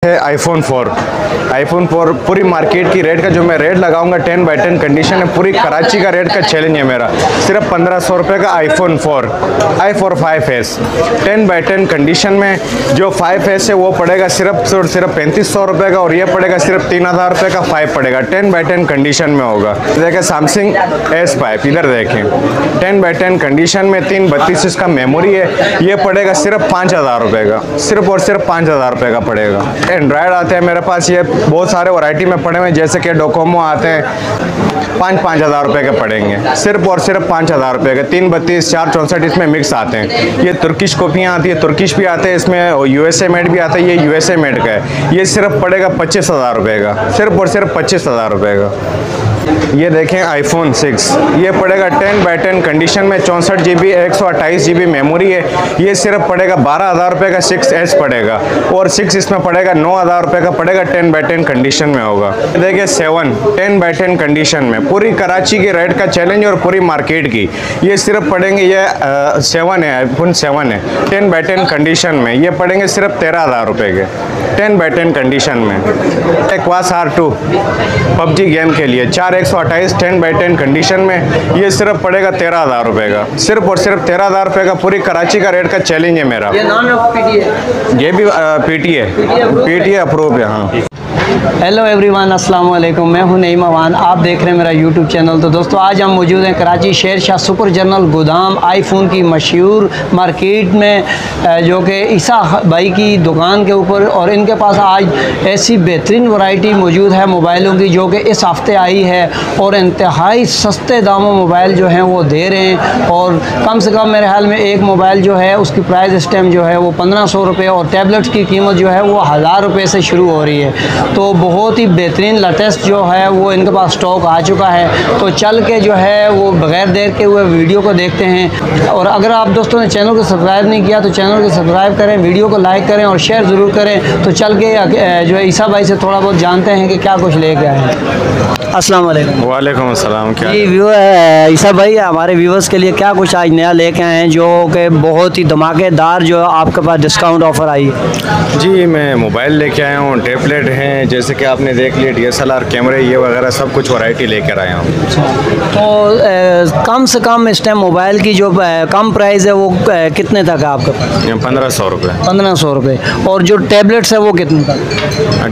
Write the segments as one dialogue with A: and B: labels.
A: है आईफोन 4 पूरी मार्केट की रेट का जो मैं रेट लगाऊंगा 10 बाई 10 कंडीशन है। पूरी कराची का रेट का चैलेंज है मेरा। सिर्फ 1500 रुपये का iPhone 4 i4 5s 10 by 10 condition में जो 5s है वो पड़ेगा सिर्फ 3500 रुपये का, और ये पड़ेगा सिर्फ 3000 रुपये का 5 पड़ेगा। 10 बाई 10 कंडीशन में होगा। देखें सैमसंग S5, इधर देखें 10 बाई 10 कंडीशन में 332 इसका मेमोरी है। ये पड़ेगा सिर्फ 5000 रुपये का, सिर्फ और सिर्फ 5000 रुपये का पड़ेगा। एंड्रॉयड आते हैं मेरे पास, ये बहुत सारे वैरायटी में पड़े हुए हैं, जैसे कि डोकोमो आते हैं 5,000 रुपये के पड़ेंगे, सिर्फ और सिर्फ 5000 रुपये के। 332 464 इसमें मिक्स आते हैं। ये तुर्किश कॉपियाँ आती है, तुर्किश भी आते हैं इसमें, और USA मेड भी आता है। ये USA मेड का है। ये सिर्फ पड़ेगा 25,000 रुपये का, सिर्फ और सिर्फ 25,000 रुपये का। ये देखें आईफोन 6, ये पड़ेगा 10 बाई 10 कंडीशन में 64 GB 128 GB मेमोरी है। ये सिर्फ पड़ेगा 12,000 रुपये का 6s पड़ेगा, और 6 इसमें पड़ेगा 9,000 रुपये का पड़ेगा। 10 बाई 10 कंडीशन में होगा। देखिए 7 10 बाई 10 कंडीशन में पूरी कराची के रेट का चैलेंज और पूरी मार्केट की। ये सिर्फ पड़ेंगे, ये 7 है, आईफोन 7 है 10 बाई 10 कंडीशन में। ये पड़ेंगे सिर्फ 13,000 रुपये के 10 बाई 10 कंडीशन में। क्वास R2 PUBG गेम के लिए 4128 10 बाई 10 कंडीशन में। ये सिर्फ पड़ेगा 13,000 रुपये का, सिर्फ और सिर्फ 13,000 रुपये का। पूरी कराची का रेट का चैलेंज है मेरा।
B: ये नॉन PT है?
A: ये भी PTA अप्रूव है। हाँ,
B: हेलो एवरीवन, अस्सलाम वालेकुम। मैं हूं नईम अवान, आप देख रहे हैं मेरा यूट्यूब चैनल। तो दोस्तों आज हम मौजूद हैं कराची शेर शाह सुपर जनरल गोदाम आईफोन की मशहूर मार्केट में, जो कि ईसा भाई की दुकान के ऊपर। और इनके पास आज ऐसी बेहतरीन वैरायटी मौजूद है मोबाइलों की, जो कि इस हफ्ते आई है, और इंतहाई सस्ते दामों मोबाइल जो हैं वो दे रहे हैं। और कम से कम मेरे ख्याल में एक मोबाइल जो है उसकी प्राइस इस टाइम जो है वो 1500 रुपये, और टैबलेट्स की कीमत जो है वो 1000 रुपये से शुरू हो रही है। तो बहुत ही बेहतरीन लेटेस्ट जो है वो इनके पास स्टॉक आ चुका है। तो चल के जो है वो बगैर देर के हुए वीडियो को देखते हैं। और अगर आप दोस्तों ने चैनल को सब्सक्राइब नहीं किया तो चैनल को सब्सक्राइब करें, वीडियो को लाइक करें और शेयर ज़रूर करें। तो चल के जो है ईसा भाई से थोड़ा बहुत जानते हैं कि क्या कुछ लेके आए हैं। अस्सलाम वालेकुम।
A: वालेकुम अस्सलाम। क्या
B: जी ईसा भाई, हमारे व्यूवर्स के लिए क्या कुछ आज नया लेके आए हैं, जो कि बहुत ही धमाकेदार जो आपके पास डिस्काउंट ऑफर आई है?
A: जी, मैं मोबाइल लेके आया हूँ, टैबलेट हैं, जैसे कि आपने देख लिया DSLR कैमरे, ये वगैरह सब कुछ वैरायटी लेकर आया हूँ।
B: तो कम से कम इस टाइम मोबाइल की जो कम प्राइस है वो कितने तक है आपके पास?
A: 1500 रुपये।
B: 1500 रुपये। और जो टैबलेट्स है वो कितने तक?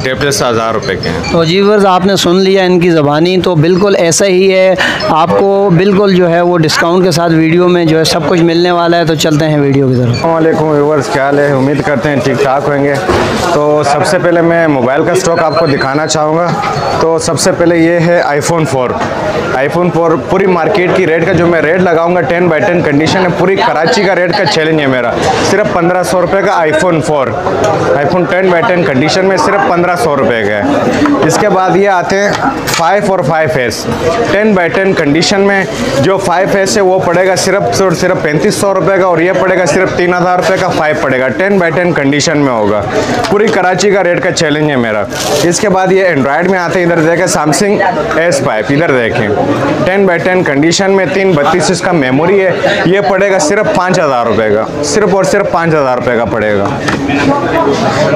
A: टैबलेट्स 1000 रुपये के हैं।
B: तो जी व्यूअर्स, आपने सुन लिया इनकी ज़बानी, तो बिल्कुल ऐसा ही है। आपको बिल्कुल जो है वो डिस्काउंट के साथ वीडियो में जो है सब कुछ मिलने वाला है। तो चलते हैं वीडियो की तरफ।
A: अस्सलाम वालेकुम व्यूअर्स, क्या हाल है? उम्मीद करते हैं ठीक ठाक होंगे। तो सबसे पहले मैं मोबाइल का स्टॉक आपको दिखाना चाहूँगा। तो सबसे पहले ये है आईफोन 4 पूरी मार्केट की रेट का जो मैं रेट लगाऊंगा 10 बाई 10 कंडीशन है। पूरी कराची का रेट का चैलेंज है मेरा। सिर्फ 1500 रुपये का आईफोन 10 बाई 10 कंडीशन में सिर्फ 1500 रुपये का है। इसके बाद ये आते हैं 5 और 5s 10 बाई 10 कंडीशन में। जो 5s है वो पड़ेगा सिर्फ 3500 रुपये का, और ये पड़ेगा सिर्फ 3000 रुपये का 5 पड़ेगा। 10 बाई 10 कंडीशन में होगा। पूरी कराची का रेट का चैलेंज है मेरा। इसके बाद ये एंड्रॉयड में आते हैं, इधर देखें सैमसंग S5, इधर देखें 10 बाई 10 कंडीशन में 332 इसका मेमोरी है। ये पड़ेगा सिर्फ 5000 रुपये का, सिर्फ और सिर्फ 5000 रुपये का पड़ेगा।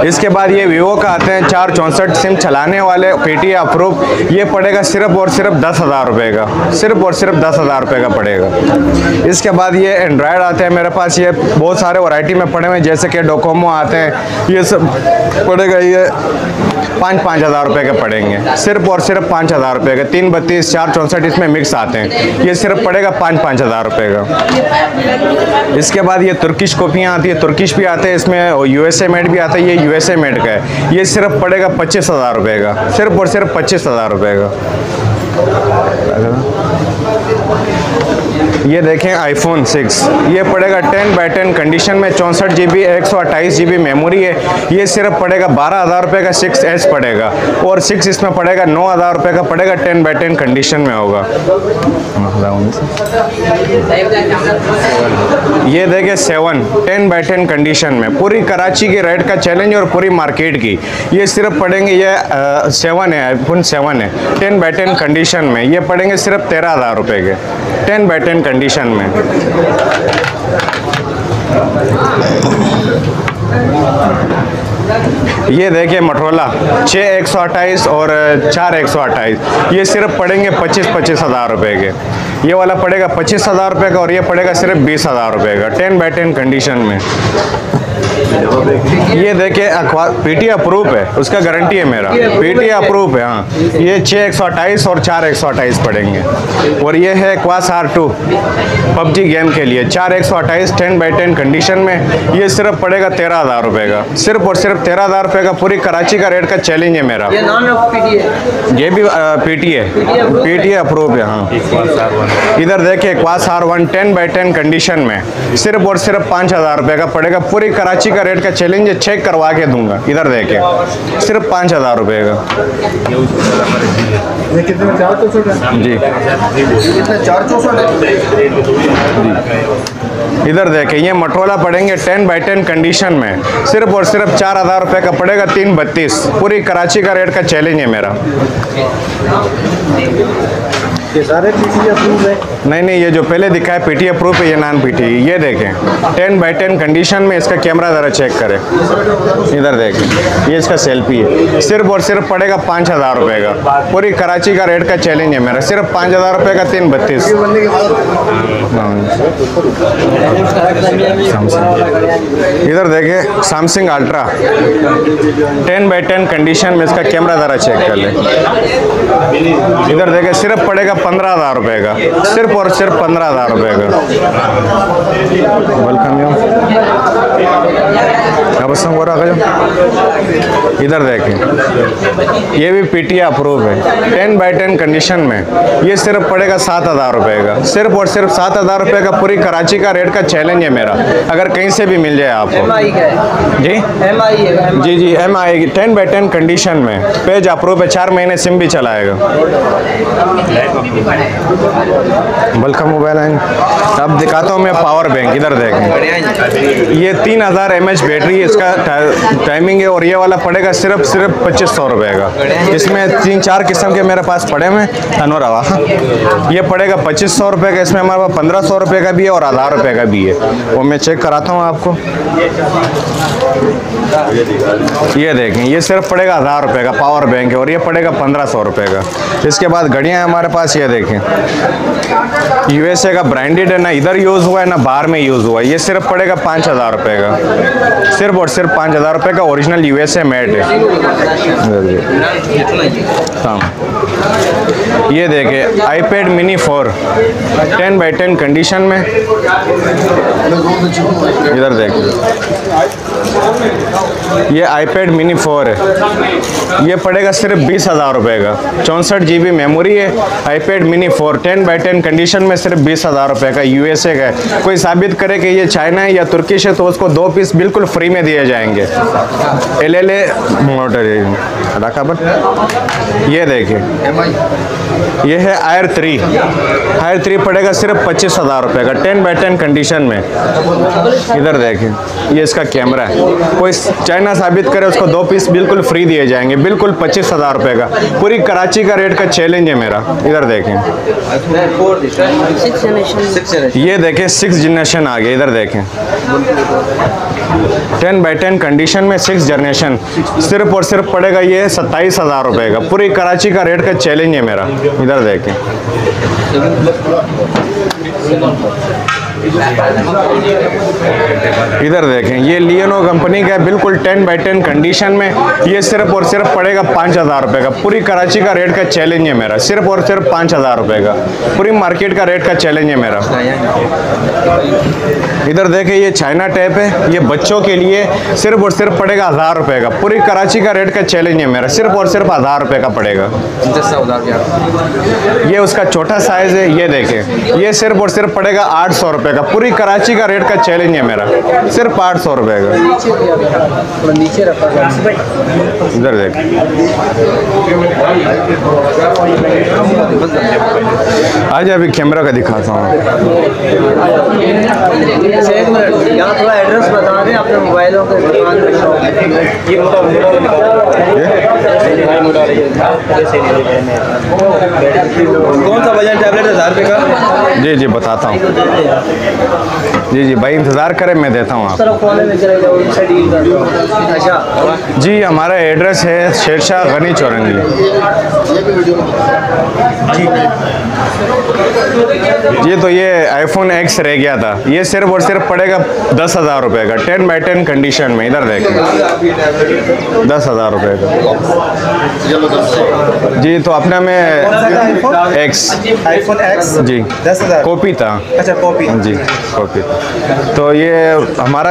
A: इसके बाद ये वीवो का आते हैं 464 सिम चलाने वाले PTA अप्रूव। ये पड़ेगा सिर्फ और सिर्फ 10,000 रुपये का, सिर्फ और सिर्फ 10,000 रुपये का पड़ेगा। इसके बाद ये एंड्रॉयड आते हैं मेरे पास, ये बहुत सारे वैरायटी में पड़े हुए हैं, जैसे कि डोकोमो आते हैं। ये सब पड़ेगा, ये 5,000 रुपये के पड़ेंगे, सिर्फ और सिर्फ 5,000 रुपये के। 332 464 इसमें मिक्स आते हैं। ये सिर्फ पड़ेगा 5,000 रुपये का। इसके बाद ये तुर्किश कॉपियाँ आती है, तुर्किश भी आते हैं इसमें, और USA मेड भी आता है। ये USA मेड का है। ये सिर्फ पड़ेगा 25,000 रुपये का, सिर्फ और सिर्फ 25,000 रुपये का। ये देखें आईफोन 6, ये पड़ेगा 10 बाई 10 कंडीशन में 64 GB 128 GB मेमोरी है। ये सिर्फ पड़ेगा 12,000 रुपये का 6s पड़ेगा, और 6 इसमें पड़ेगा 9,000 रुपये का पड़ेगा। 10 बाई 10 कंडीशन में होगा। ये देखें 7 10 बाई 10 कंडीशन में पूरी कराची के रेट का चैलेंज और पूरी मार्केट की। ये सिर्फ पड़ेंगे, ये 7 है, आईफोन 7 है 10 बाई 10 कंडीशन में। ये पड़ेंगे सिर्फ 13,000 रुपये के 10 बाई 10 कंडीशन में। ये देखिए मोटरोला 6 128 और 4 128, ये सिर्फ पड़ेंगे 25 हज़ार रुपये के। ये वाला पड़ेगा 25 हज़ार रुपये का और ये पड़ेगा सिर्फ 20 हज़ार रुपये का 10 बाई 10 कंडीशन में। ये देखिए पीटी अप्रूव है, उसका गारंटी है मेरा, पीटी अप्रूव है। हाँ, ये 6 128 और 4 128 पड़ेंगे। और ये है क्वास R2 पबजी गेम के लिए 4 128 10 बाई 10 कंडीशन में। ये सिर्फ पड़ेगा 13 हज़ार रुपये का, सिर्फ और सिर्फ 13 हज़ार रुपये का। पूरी कराची का रेट का चैलेंज है मेरा।
B: ये नॉन पीटी है,
A: ये भी पीटी है, पीटी अप्रूव है। हाँ, इधर देखिए क्वास R1 10 बाई 10 कंडीशन में सिर्फ और सिर्फ 5 हज़ार रुपये का पड़ेगा। पूरी कराची का रेट का चैलेंज है, चेक करवा के दूंगा। इधर देखिए सिर्फ 5 हज़ार रुपये का जी। इधर देखें ये मोटरोला पड़ेंगे 10 बाई 10 कंडीशन में सिर्फ और सिर्फ 4 हज़ार रुपये का पड़ेगा 332। पूरी कराची का रेट का चैलेंज है मेरा।
C: ये सारे पीटी अप्रूव है?
A: नहीं, ये जो पहले दिखा है पीटी अप्रूव है, ये नॉन पीटी। ये देखें 10 बाई 10 कंडीशन में, इसका कैमरा ज़रा चेक करें। इधर देखें ये इसका सेल्फी है, सिर्फ और सिर्फ पड़ेगा 5 हज़ार रुपये का। पूरी कराची का रेट का चैलेंज है मेरा, सिर्फ 5 हज़ार रुपये का 332। इधर देखें सैमसंग अल्ट्रा 10 बाई 10 कंडीशन में, इसका कैमरा ज़रा चेक कर लें। इधर देखें सिर्फ पड़ेगा 15 हज़ार रुपये का, सिर्फ और सिर्फ 15 हज़ार रुपये का। वेलकम यू, हो रहा है। इधर देखें ये भी पीटीए अप्रूव है 10 बाई 10 कंडीशन में। ये सिर्फ पड़ेगा 7 हज़ार रुपये का, सिर्फ और सिर्फ 7 हज़ार रुपये का। पूरी कराची का रेट का चैलेंज है मेरा, अगर कहीं से भी मिल जाए आपको। जी जी, MI 10 बाई 10 कंडीशन में, पेज अप्रूव है, 4 महीने सिम भी चलाएगा। बल्कि मोबाइल है। अब दिखाता हूँ मैं पावर बैंक। इधर देखें ये 3000 mAh बैटरी है, इसका टाइमिंग है। और ये वाला पड़ेगा सिर्फ 2500 रुपये का। इसमें 3-4 किस्म के मेरे पास पड़े में अनोरावा। ये पड़ेगा 2500 रुपये का। इसमें हमारे पास 1500 रुपये का भी है और 1000 रुपये का भी है, वो मैं चेक कराता हूँ आपको। ये देखें ये सिर्फ पड़ेगा 1000 रुपये का पावर बैंक है और ये पड़ेगा 1500 रुपये का। इसके बाद घड़ियाँ हैं हमारे पास, ये देखें USA का ब्रांडेड है, ना इधर यूज़ हुआ है ना बाहर में यूज़ हुआ है। ये सिर्फ पड़ेगा 5000 रुपये का, सिर्फ और सिर्फ 5000 रुपये का। ओरिजिनल USA मेड है। हाँ, ये देखें iPad mini 4 10 बाई 10 कंडीशन में। इधर देखें ये iPad mini 4 है, ये पड़ेगा सिर्फ 20,000 रुपये का। 64 GB मेमोरी है। iPad mini 4 10 बाई 10 कंडीशन में सिर्फ 20,000 रुपये का। USA का है। कोई साबित करे कि ये चाइना है या तुर्किश है तो उसको 2 पीस बिल्कुल फ्री में दिए जाएंगे। LLA मोटर ये देखिए ये है Air 3 पड़ेगा सिर्फ 25,000 रुपये का 10 बाई 10 कंडीशन में। इधर देखें ये इसका कैमरा है, कोई चाइना साबित करे उसको 2 पीस बिल्कुल फ्री दिए जाएंगे, बिल्कुल 25,000 रुपये का। पूरी कराची का रेट का चैलेंज है मेरा। इधर देखें ये देखें 6 जनरेशन आ गया। इधर देखें 10 बाई 10 कंडीशन में 6 जनरेशन सिर्फ और सिर्फ पड़ेगा ये 27,000 रुपये का। पूरी कराची का रेट का चैलेंज है मेरा। इधर देखें इधर देखें ये लियोनो कंपनी का है, बिल्कुल 10 बाई 10 कंडीशन में। ये सिर्फ और सिर्फ पड़ेगा 5,000 रुपये का। पूरी कराची का रेट का चैलेंज है मेरा, सिर्फ और सिर्फ 5,000 रुपये का। पूरी मार्केट का रेट का चैलेंज है मेरा। इधर देखें ये चाइना टैप है, ये बच्चों के लिए सिर्फ और सिर्फ पड़ेगा 1000 रुपये का। पूरी कराची का रेट का चैलेंज है मेरा, सिर्फ और सिर्फ 1000 रुपये का पड़ेगा। ये उसका छोटा साइज है। ये देखें ये सिर्फ और सिर्फ पड़ेगा 800 रुपये का। पूरी कराची का रेट का चैलेंज है मेरा, सिर्फ 800 रुपये का। इधर देख आज अभी कैमरा का दिखाता हूँ।
B: यहाँ थोड़ा एड्रेस बता दें अपने मोबाइलों के दुकान
C: कौन सा वजन टैबलेट 1000 रुपये का?
A: जी जी बताता हूँ। जी जी भाई इंतज़ार करें, मैं देता हूँ आपको। जी हमारा एड्रेस है शेरशाह गनी चौरंगी। जी तो ये आईफोन X रह गया था, ये सिर्फ और सिर्फ पड़ेगा 10,000 रुपये का, 10x10 कंडीशन में। इधर देखें 10,000 रुपये का। जी तो अपना में X
C: आईफोन X
A: जी
C: 10,000
A: कॉपी था।
C: अच्छा कॉपी
A: जी कॉपी था। तो ये हमारा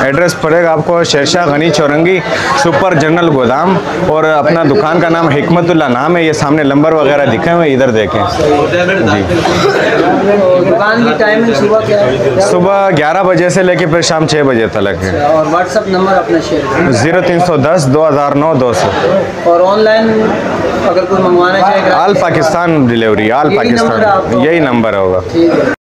A: एड्रेस पड़ेगा आपको शेरशाह गनी चौरंगी सुपर जनरल गोदाम, और अपना दुकान का नाम हिकमतुल्लाह नाम है। ये सामने नंबर वगैरह दिखे हुए, इधर देखें। जी
B: दुकान की टाइमिंग सुबह क्या है?
A: सुबह 11 बजे से लेके फिर शाम 6 बजे तक है।
B: और व्हाट्सअप नंबर अपना शेयर करें।
A: 0310 2009 200।
B: और ऑनलाइन अगर कोई मंगवाना चाहेगा
A: आल पाकिस्तान डिलीवरी, आल
B: यही नंबर
A: पाकिस्तान,
B: आपका?
A: यही नंबर होगा।
B: ठीक है।